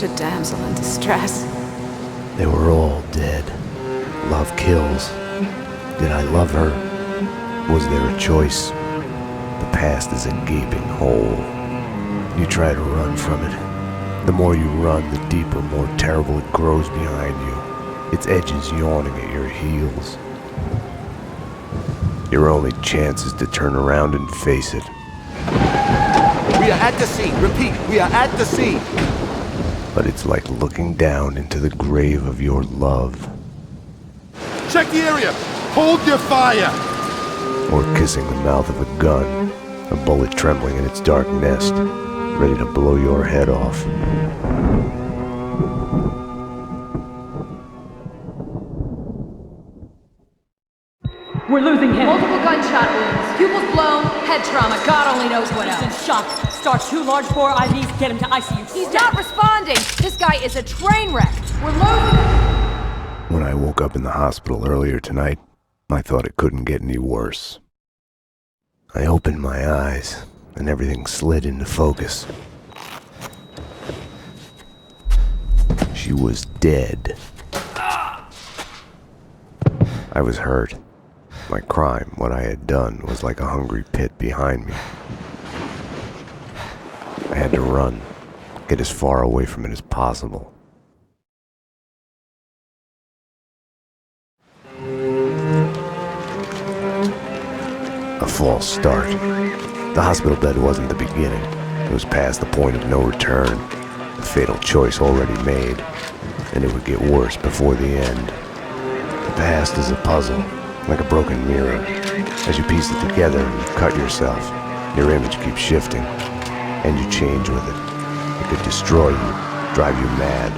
such a damsel in distress. They were all dead. Love kills. Did I love her? Was there a choice? The past is a gaping hole. You try to run from it. The more you run, the deeper, more terrible it grows behind you. Its edges yawning at your heels. Your only chance is to turn around and face it. We are at the scene. Repeat, we are at the scene. But it's like looking down into the grave of your love. Check the area! Hold your fire! Or kissing the mouth of a gun, a bullet trembling in its dark nest, ready to blow your head off. We're losing him. Multiple gunshot wounds. Pupils blown, head trauma, God only knows what He's in else. shock. Start 2 large bore IVs, get him to ICU. He's not responding. This guy is a train wreck. We're losing him. When I woke up in the hospital earlier tonight, I thought it couldn't get any worse. I opened my eyes, and everything slid into focus. She was dead. I was hurt. My crime, what I had done, was like a hungry pit behind me. I had to run, get as far away from it as possible. A false start. The hospital bed wasn't the beginning. It was past the point of no return. The fatal choice already made, and it would get worse before the end. The past is a puzzle, like a broken mirror. As you piece it together and cut yourself, your image keeps shifting, and you change with it. It could destroy you, drive you mad.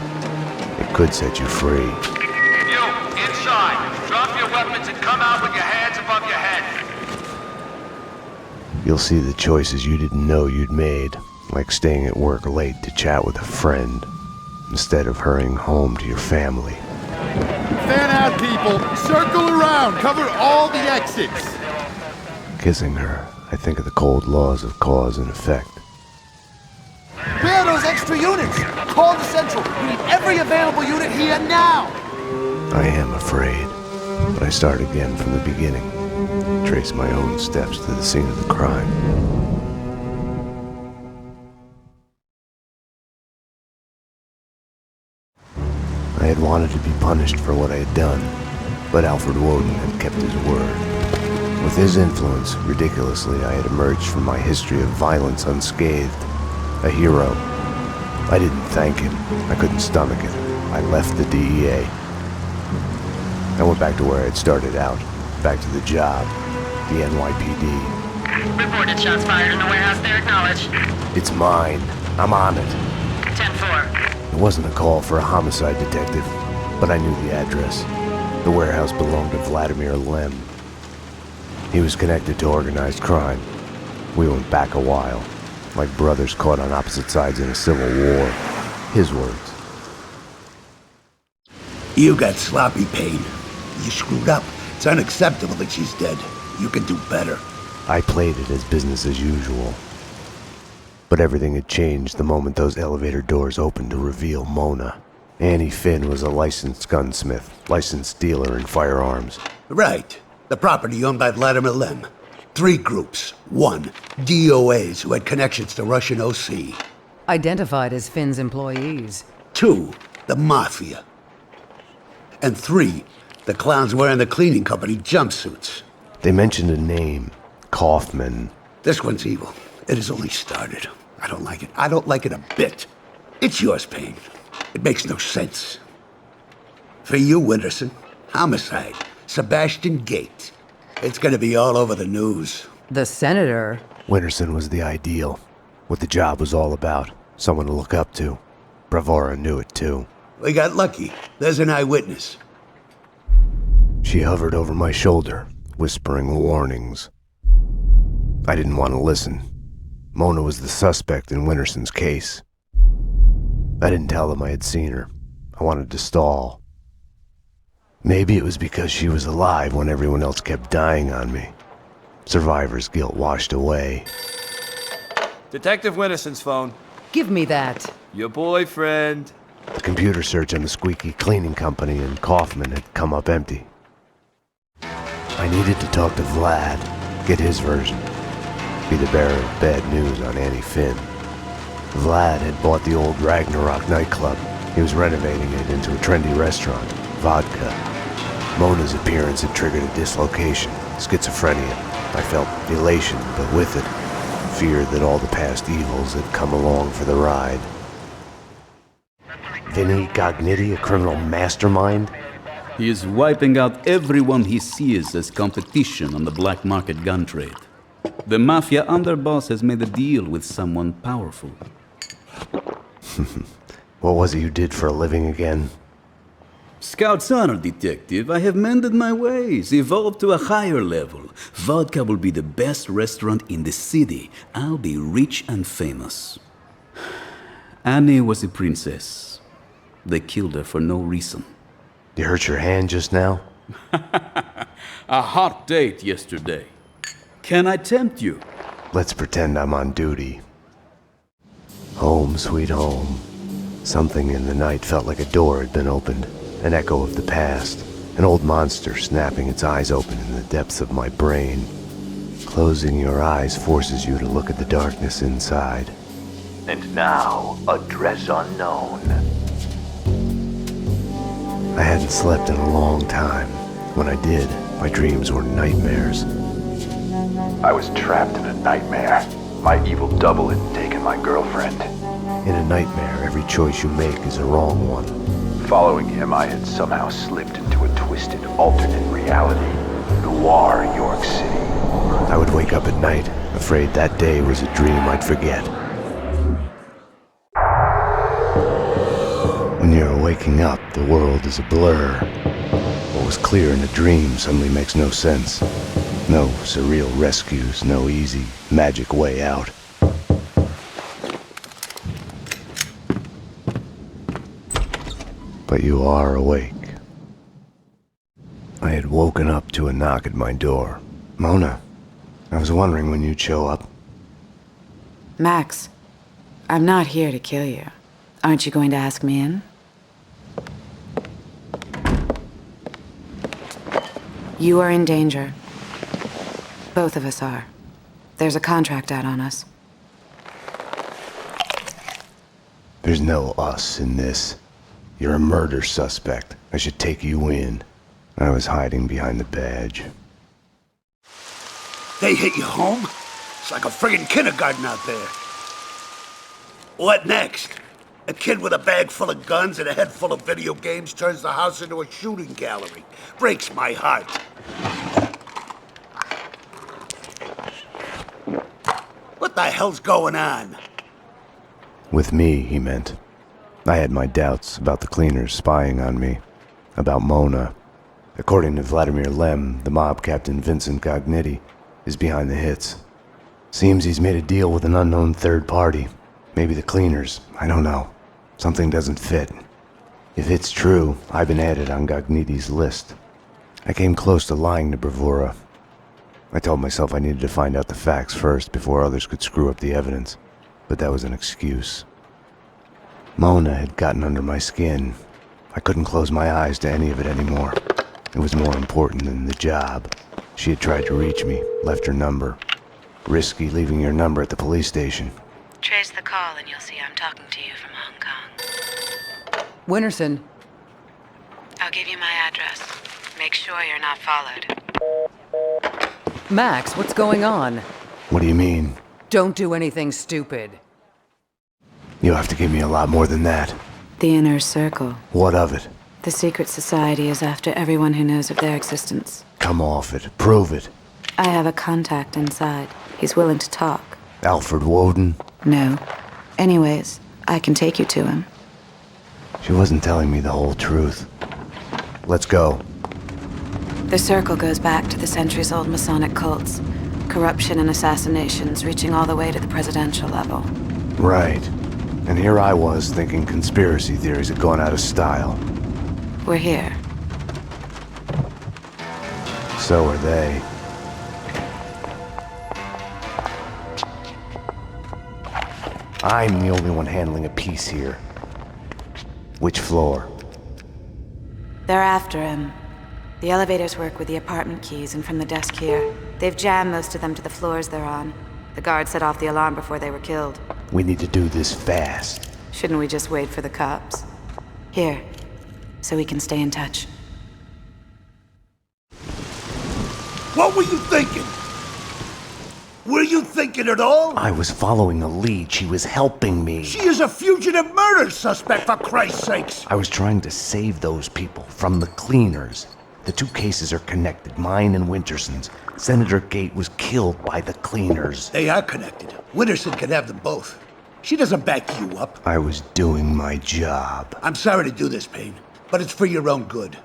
It could set you free. You, inside. Drop your weapons and come out with your hands above your head. You'll see the choices you didn't know you'd made, like staying at work late to chat with a friend, instead of hurrying home to your family. Fan out, people! Circle around! Cover all the exits! Kissing her, I think of the cold laws of cause and effect. Where are those extra units? Call the Central. We need every available unit here now. I am afraid, but I start again from the beginning. Trace my own steps to the scene of the crime. I had wanted to be punished for what I had done, but Alfred Woden had kept his word. With his influence, ridiculously, I had emerged from my history of violence unscathed. A hero. I didn't thank him. I couldn't stomach it. I left the DEA. I went back to where I had started out. Back to the job. The NYPD. Reported shots fired in the warehouse there, acknowledged. It's mine. I'm on it. 10-4. It wasn't a call for a homicide detective, but I knew the address. The warehouse belonged to Vladimir Lem. He was connected to organized crime. We went back a while, like brothers caught on opposite sides in a civil war. His words. You got sloppy, Payne. You screwed up. It's unacceptable that she's dead. You can do better. I played it as business as usual. But everything had changed the moment those elevator doors opened to reveal Mona. Annie Finn was a licensed gunsmith, licensed dealer in firearms. Right. The property owned by Vladimir Lem. 3 groups. 1, DOAs who had connections to Russian OC. Identified as Finn's employees. 2, the Mafia. And 3, the clowns wearing the cleaning company jumpsuits. They mentioned a name, Kaufman. This one's evil. It has only started. I don't like it. I don't like it a bit. It's yours, Payne. It makes no sense. For you, Winterson, homicide, Sebastian Gate. It's gonna be all over the news. The senator? Winterson was the ideal. What the job was all about. Someone to look up to. Bravura knew it too. We got lucky. There's an eyewitness. She hovered over my shoulder, whispering warnings. I didn't want to listen. Mona was the suspect in Winterson's case. I didn't tell them I had seen her. I wanted to stall. Maybe it was because she was alive when everyone else kept dying on me. Survivor's guilt washed away. Detective Winterson's phone. Give me that. Your boyfriend. The computer search on the squeaky cleaning company and Kaufman had come up empty. I needed to talk to Vlad, get his version, be the bearer of bad news on Annie Finn. Vlad had bought the old Ragnarok nightclub. He was renovating it into a trendy restaurant, Vodka. Mona's appearance had triggered a dislocation, schizophrenia. I felt elation, but with it, fear that all the past evils had come along for the ride. Vinny Gognitti, a criminal mastermind? He is wiping out everyone he sees as competition on the black market gun trade. The mafia underboss has made a deal with someone powerful. What was it you did for a living again? Scout's honor, detective. I have mended my ways, evolved to a higher level. Vodka will be the best restaurant in the city. I'll be rich and famous. Annie was a princess. They killed her for no reason. You hurt your hand just now? A hot date yesterday. Can I tempt you? Let's pretend I'm on duty. Home, sweet home. Something in the night felt like a door had been opened. An echo of the past. An old monster snapping its eyes open in the depths of my brain. Closing your eyes forces you to look at the darkness inside. And now, address unknown. I hadn't slept in a long time. When I did, my dreams were nightmares. I was trapped in a nightmare. My evil double had taken my girlfriend. In a nightmare, every choice you make is a wrong one. Following him, I had somehow slipped into a twisted alternate reality. Noir, York City. I would wake up at night, afraid that day was a dream I'd forget. When you're waking up, the world is a blur. What was clear in a dream suddenly makes no sense. No surreal rescues, no easy, magic way out. But you are awake. I had woken up to a knock at my door. Mona, I was wondering when you'd show up. Max, I'm not here to kill you. Aren't you going to ask me in? You are in danger. Both of us are. There's a contract out on us. There's no us in this. You're a murder suspect. I should take you in. I was hiding behind the badge. They hit you home? It's like a friggin' kindergarten out there. What next? A kid with a bag full of guns and a head full of video games turns the house into a shooting gallery. Breaks my heart. What the hell's going on? With me, he meant. I had my doubts about the cleaners spying on me. About Mona. According to Vladimir Lem, the mob captain Vincent Gognitti is behind the hits. Seems he's made a deal with an unknown third party. Maybe the cleaners. I don't know. Something doesn't fit. If it's true, I've been added on Gognitti's list. I came close to lying to Bravura. I told myself I needed to find out the facts first before others could screw up the evidence. But that was an excuse. Mona had gotten under my skin. I couldn't close my eyes to any of it anymore. It was more important than the job. She had tried to reach me, left her number. Risky leaving your number at the police station. Trace the call and you'll see I'm talking to you from Hong Kong. Winterson. I'll give you my address. Make sure you're not followed. Max, what's going on? What do you mean? Don't do anything stupid. You'll have to give me a lot more than that. The Inner Circle. What of it? The secret society is after everyone who knows of their existence. Come off it. Prove it. I have a contact inside. He's willing to talk. Alfred Woden? No. Anyways, I can take you to him. She wasn't telling me the whole truth. Let's go. The Circle goes back to the centuries-old Masonic cults. Corruption and assassinations reaching all the way to the presidential level. Right. And here I was thinking conspiracy theories had gone out of style. We're here. So are they. I'm the only one handling a piece here. Which floor? They're after him. The elevators work with the apartment keys and from the desk here. They've jammed most of them to the floors they're on. The guard set off the alarm before they were killed. We need to do this fast. Shouldn't we just wait for the cops? Here, so we can stay in touch. What were you thinking? Were you thinking at all? I was following a lead. She was helping me. She is a fugitive murder suspect, for Christ's sakes! I was trying to save those people from the cleaners. The two cases are connected, mine and Winterson's. Senator Gate was killed by the cleaners. They are connected. Winterson can have them both. She doesn't back you up. I was doing my job. I'm sorry to do this, Payne, but it's for your own good.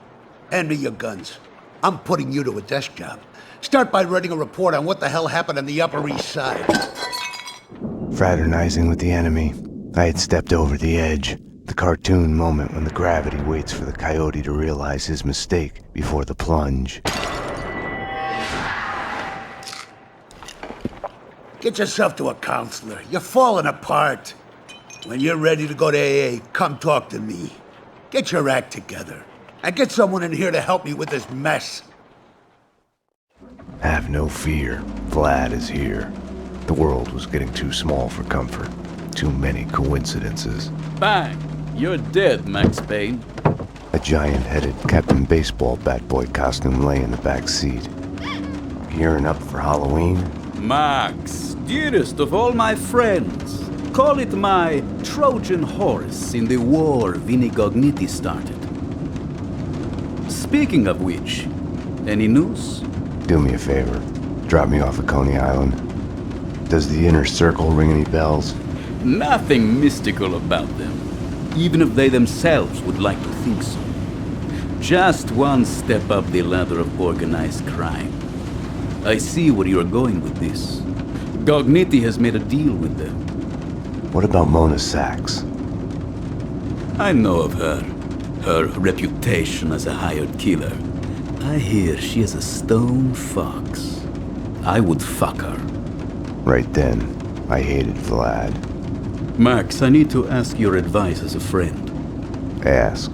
Hand me your guns. I'm putting you to a desk job. Start by writing a report on what the hell happened on the Upper East Side. Fraternizing with the enemy, I had stepped over the edge. The cartoon moment when the gravity waits for the coyote to realize his mistake before the plunge. Get yourself to a counselor. You're falling apart. When you're ready to go to AA, come talk to me. Get your act together. And get someone in here to help me with this mess. Have no fear. Vlad is here. The world was getting too small for comfort. Too many coincidences. Bang! You're dead, Max Payne. A giant-headed Captain Baseball bat boy costume lay in the back seat. Gearing up for Halloween? Max, dearest of all my friends. Call it my Trojan horse in the war Vinnie Gognitti started. Speaking of which, any news? Do me a favor. Drop me off at Coney Island. Does the inner circle ring any bells? Nothing mystical about them, even if they themselves would like to think so. Just one step up the ladder of organized crime. I see where you're going with this. Gognitti has made a deal with them. What about Mona Sachs? I know of her. Her reputation as a hired killer. I hear she is a stone fox. I would fuck her. Right then, I hated Vlad. Max, I need to ask your advice as a friend. Ask.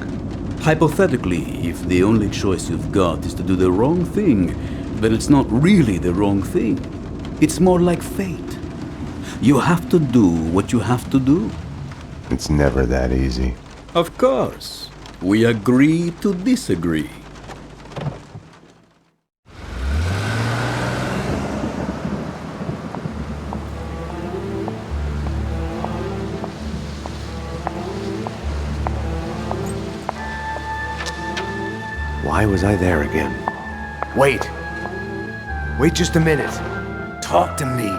Hypothetically, if the only choice you've got is to do the wrong thing, then it's not really the wrong thing. It's more like fate. You have to do what you have to do. It's never that easy. Of course. We agree to disagree. Why was I there again? Wait! Wait just a minute. Talk to me.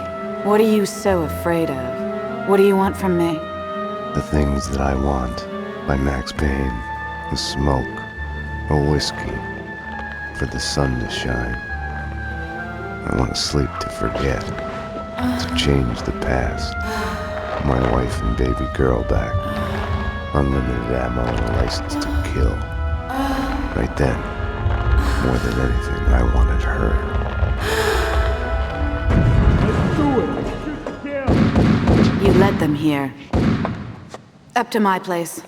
What are you so afraid of? What do you want from me? The Things That I Want by Max Payne. The smoke. A whiskey. For the sun to shine. I want to sleep to forget. To change the past. My wife and baby girl back. Unlimited ammo and a license to kill. Right then, more than anything, I wanted her. You led them here. Up to my place.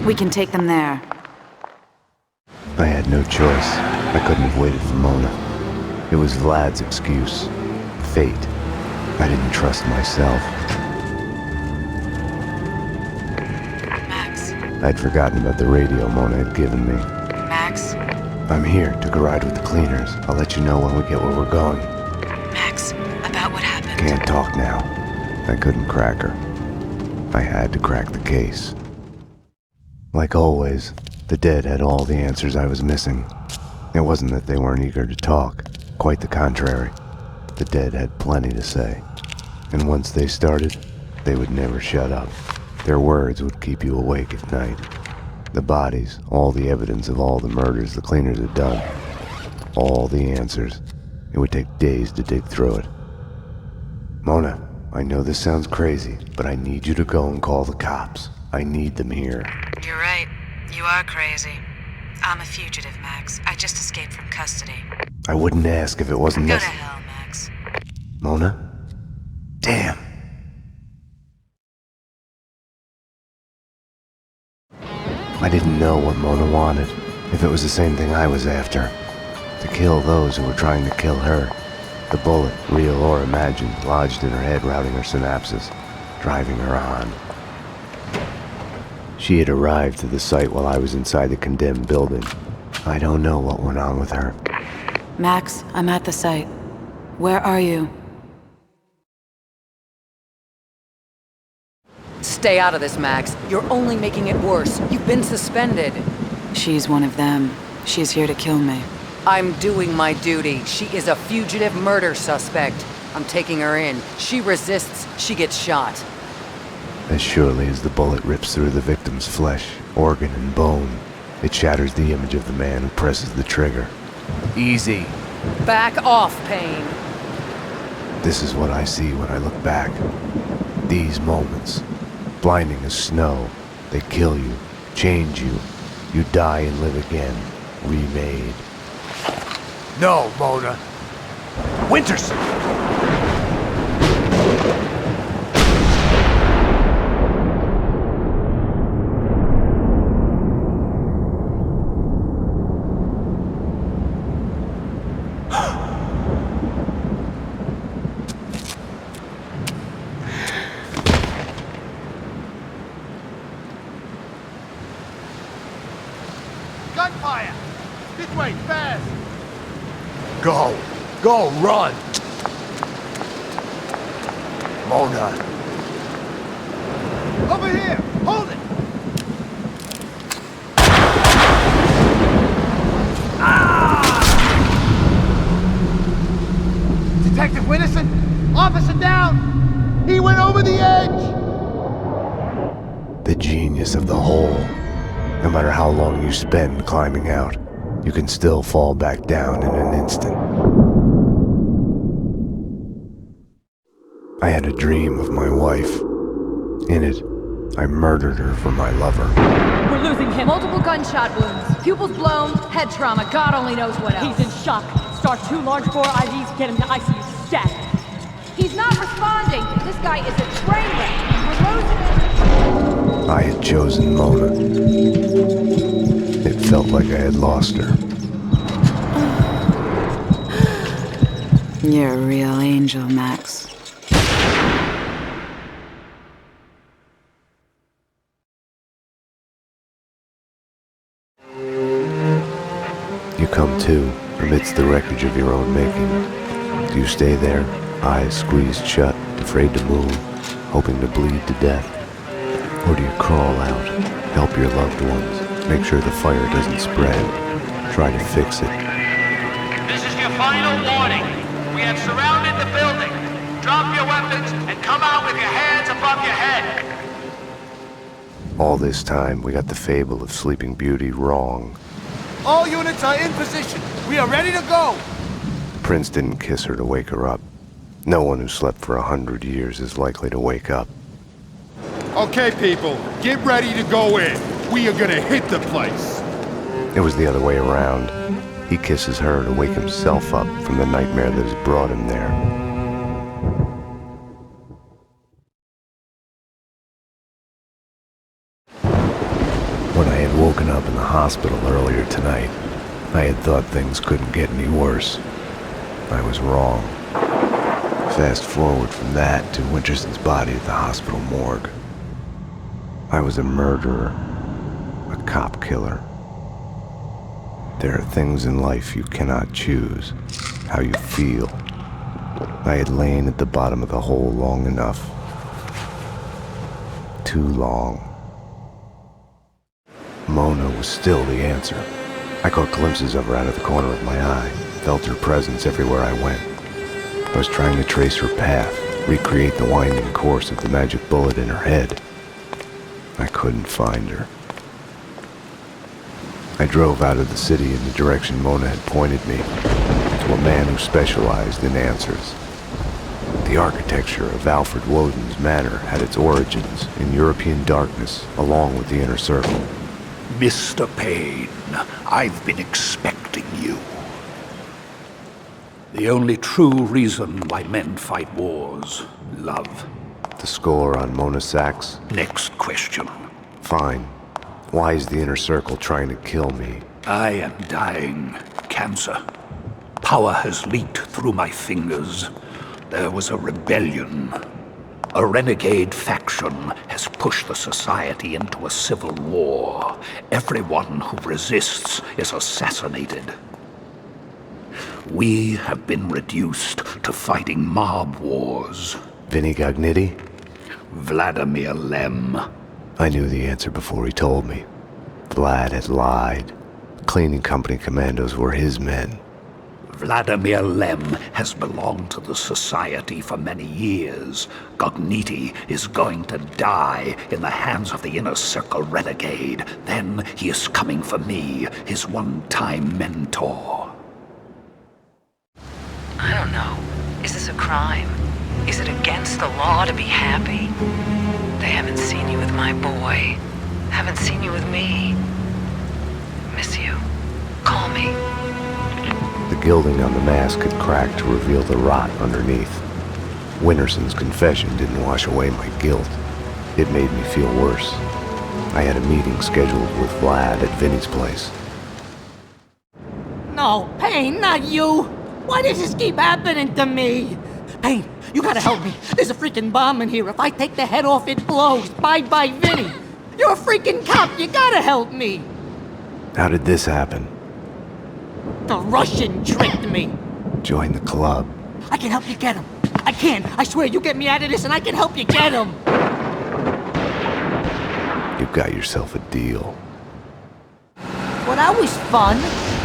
We can take them there. I had no choice. I couldn't have waited for Mona. It was Vlad's excuse. Fate. I didn't trust myself. Max. I'd forgotten about the radio Mona had given me. Max. I'm here. Took a ride with the cleaners. I'll let you know when we get where we're going. Max, about what happened. Can't talk now. I couldn't crack her. I had to crack the case. Like always, the dead had all the answers I was missing. It wasn't that they weren't eager to talk. Quite the contrary. The dead had plenty to say. And once they started, they would never shut up. Their words would keep you awake at night. The bodies, all the evidence of all the murders the cleaners had done. All the answers. It would take days to dig through it. Mona, I know this sounds crazy, but I need you to go and call the cops. I need them here. You're right. You are crazy. I'm a fugitive, Max. I just escaped from custody. I wouldn't ask if it wasn't Go to necessary. hell, Max. Mona? Damn. I didn't know what Mona wanted, if it was the same thing I was after. To kill those who were trying to kill her. The bullet, real or imagined, lodged in her head, routing her synapses, driving her on. She had arrived to the site while I was inside the condemned building. I don't know what went on with her. Max, I'm at the site. Where are you? Stay out of this, Max. You're only making it worse. You've been suspended. She's one of them. She's here to kill me. I'm doing my duty. She is a fugitive murder suspect. I'm taking her in. She resists, she gets shot. As surely as the bullet rips through the victim's flesh, organ, and bone, it shatters the image of the man who presses the trigger. Easy. Back off, Payne. This is what I see when I look back. These moments. Blinding as snow. They kill you, change you. You die and live again. Remade. No, Mona. Winterson! Gunfire! This way, fast! Go! Go, run! Mona. Over here! Hold it! Detective Winterson! Officer down! He went over the edge! The genius of the hole. No matter how long you spend climbing out, you can still fall back down in an instant. I had a dream of my wife. In it, I murdered her for my lover. We're losing him. Multiple gunshot wounds, pupils blown, head trauma, God only knows what else. He's in shock. Start 2 large bore IVs, get him to ICU stat. He's not responding. This guy is a train wreck. We're losing him. I had chosen Mona. It felt like I had lost her. You're a real angel, Max. You come to, amidst the wreckage of your own making. Do you stay there, eyes squeezed shut, afraid to move, hoping to bleed to death? Or do you crawl out, help your loved ones, make sure the fire doesn't spread, try to fix it? This is your final warning. We have surrounded the building. Drop your weapons and come out with your hands above your head. All this time, we got the fable of Sleeping Beauty wrong. All units are in position. We are ready to go. Prince didn't kiss her to wake her up. No one who slept for 100 years is likely to wake up. Okay, people, get ready to go in. We are gonna hit the place. It was the other way around. He kisses her to wake himself up from the nightmare that has brought him there. When I had woken up in the hospital earlier tonight, I had thought things couldn't get any worse. I was wrong. Fast forward from that to Winterson's body at the hospital morgue. I was a murderer, a cop killer. There are things in life you cannot choose, how you feel. I had lain at the bottom of the hole long enough. Too long. Mona was still the answer. I caught glimpses of her out of the corner of my eye, felt her presence everywhere I went. I was trying to trace her path, recreate the winding course of the magic bullet in her head. I couldn't find her. I drove out of the city in the direction Mona had pointed me, to a man who specialized in answers. The architecture of Alfred Woden's manor had its origins in European darkness, along with the Inner Circle. Mr. Payne, I've been expecting you. The only true reason why men fight wars, love. The score on Mona Sachs? Next question. Fine. Why is the Inner Circle trying to kill me? I am dying. Cancer. Power has leaked through my fingers. There was a rebellion. A renegade faction has pushed the society into a civil war. Everyone who resists is assassinated. We have been reduced to fighting mob wars. Vinny Gognitti? Vladimir Lem. I knew the answer before he told me. Vlad had lied. Cleaning company commandos were his men. Vladimir Lem has belonged to the Society for many years. Gognitti is going to die in the hands of the Inner Circle renegade. Then he is coming for me, his one-time mentor. I don't know. Is this a crime? Is it against the law to be happy? They haven't seen you with my boy. Haven't seen you with me. Miss you. Call me. The gilding on the mask had cracked to reveal the rot underneath. Winterson's confession didn't wash away my guilt. It made me feel worse. I had a meeting scheduled with Vlad at Vinny's place. No, Payne, not you! Why does this keep happening to me? Payne, you gotta help me. There's a freaking bomb in here. If I take the head off, it blows. Bye-bye, Vinny. You're a freaking cop. You gotta help me. How did this happen? The Russian tricked me. Join the club. I can help you get him. I can. I swear, you get me out of this and I can help you get him. You've got yourself a deal. Well, that was fun.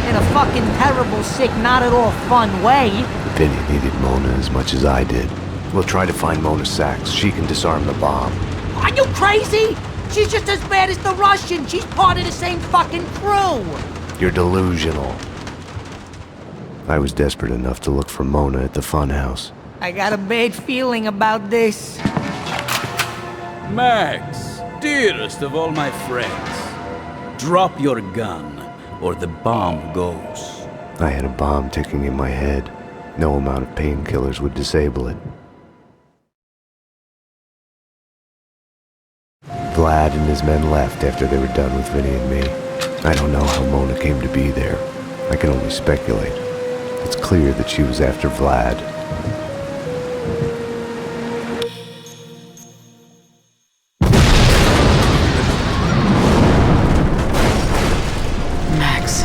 In a fucking terrible, sick, not at all fun way. Vinny needed Mona as much as I did. We'll try to find Mona Sachs. She can disarm the bomb. Are you crazy? She's just as bad as the Russian. She's part of the same fucking crew. You're delusional. I was desperate enough to look for Mona at the funhouse. I got a bad feeling about this. Max, dearest of all my friends, drop your gun, or the bomb goes. I had a bomb ticking in my head. No amount of painkillers would disable it. Vlad and his men left after they were done with Vinny and me. I don't know how Mona came to be there. I can only speculate. It's clear that she was after Vlad. Max.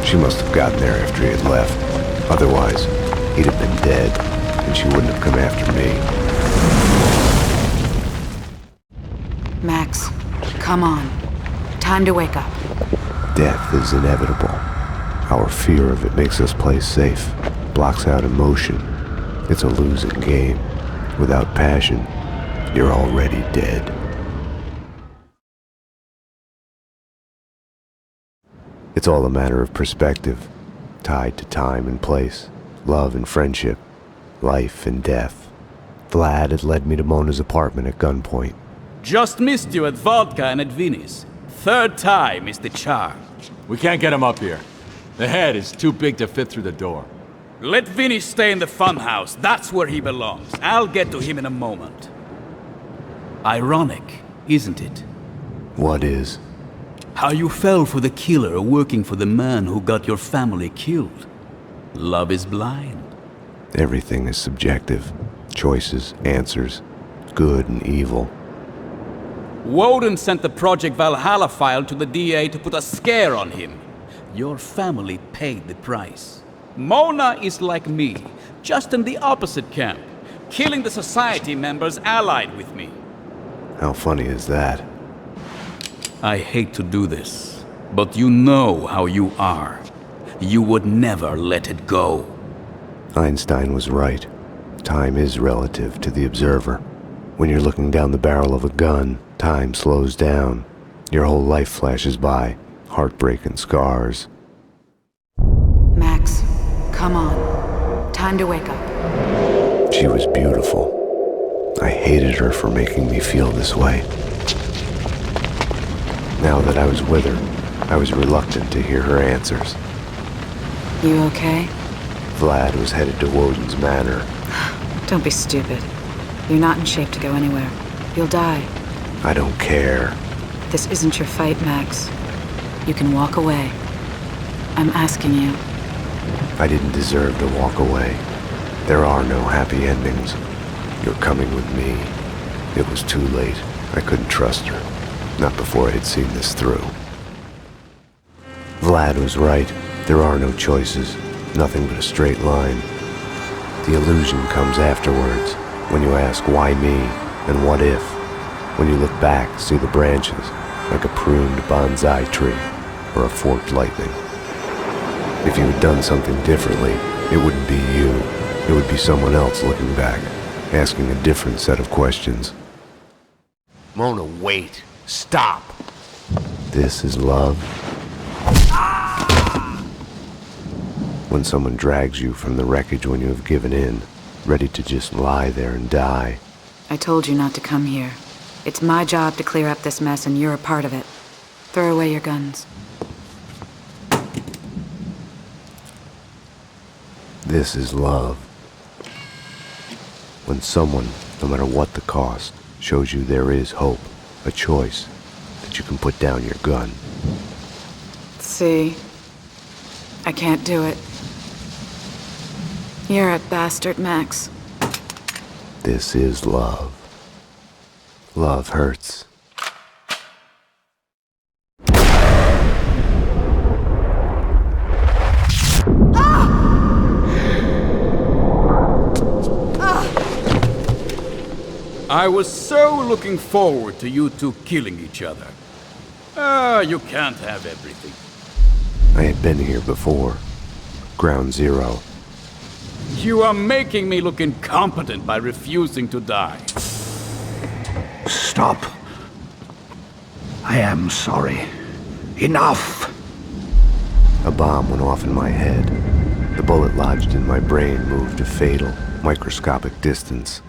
She must have gotten there after he had left. Otherwise, he'd have been dead, and she wouldn't have come after me. Max, come on. Time to wake up. Death is inevitable. Our fear of it makes us play safe, blocks out emotion. It's a losing game. Without passion, you're already dead. It's all a matter of perspective, tied to time and place, love and friendship, life and death. Vlad had led me to Mona's apartment at gunpoint. Just missed you at vodka and at Vinny's. Third time is the charm. We can't get him up here. The head is too big to fit through the door. Let Vinny stay in the funhouse. That's where he belongs. I'll get to him in a moment. Ironic, isn't it? What is? How you fell for the killer working for the man who got your family killed. Love is blind. Everything is subjective. Choices, answers, good and evil. Woden sent the Project Valhalla file to the DA to put a scare on him. Your family paid the price. Mona is like me, just in the opposite camp, killing the society members allied with me. How funny is that? I hate to do this, but you know how you are. You would never let it go. Einstein was right. Time is relative to the observer. When you're looking down the barrel of a gun, time slows down. Your whole life flashes by. Heartbreak and scars. Max, come on. Time to wake up. She was beautiful. I hated her for making me feel this way. Now that I was with her, I was reluctant to hear her answers. You okay? Vlad was headed to Woden's manor. Don't be stupid. You're not in shape to go anywhere. You'll die. I don't care. This isn't your fight, Max. You can walk away. I'm asking you. I didn't deserve to walk away. There are no happy endings. You're coming with me. It was too late. I couldn't trust her. Not before I had seen this through. Vlad was right. There are no choices. Nothing but a straight line. The illusion comes afterwards, when you ask why me and what if. When you look back, see the branches, like a pruned bonsai tree or a forked lightning. If you had done something differently, it wouldn't be you. It would be someone else looking back, asking a different set of questions. Mona, wait. Stop. This is love. When someone drags you from the wreckage when you have given in, ready to just lie there and die. I told you not to come here. It's my job to clear up this mess, and you're a part of it. Throw away your guns. This is love. When someone, no matter what the cost, shows you there is hope, a choice, that you can put down your gun. See? I can't do it. You're a bastard, Max. This is love. Love hurts. I was so looking forward to you two killing each other. You can't have everything. I had been here before. Ground Zero. You are making me look incompetent by refusing to die. Stop. I am sorry. Enough! A bomb went off in my head. The bullet lodged in my brain moved a fatal, microscopic distance.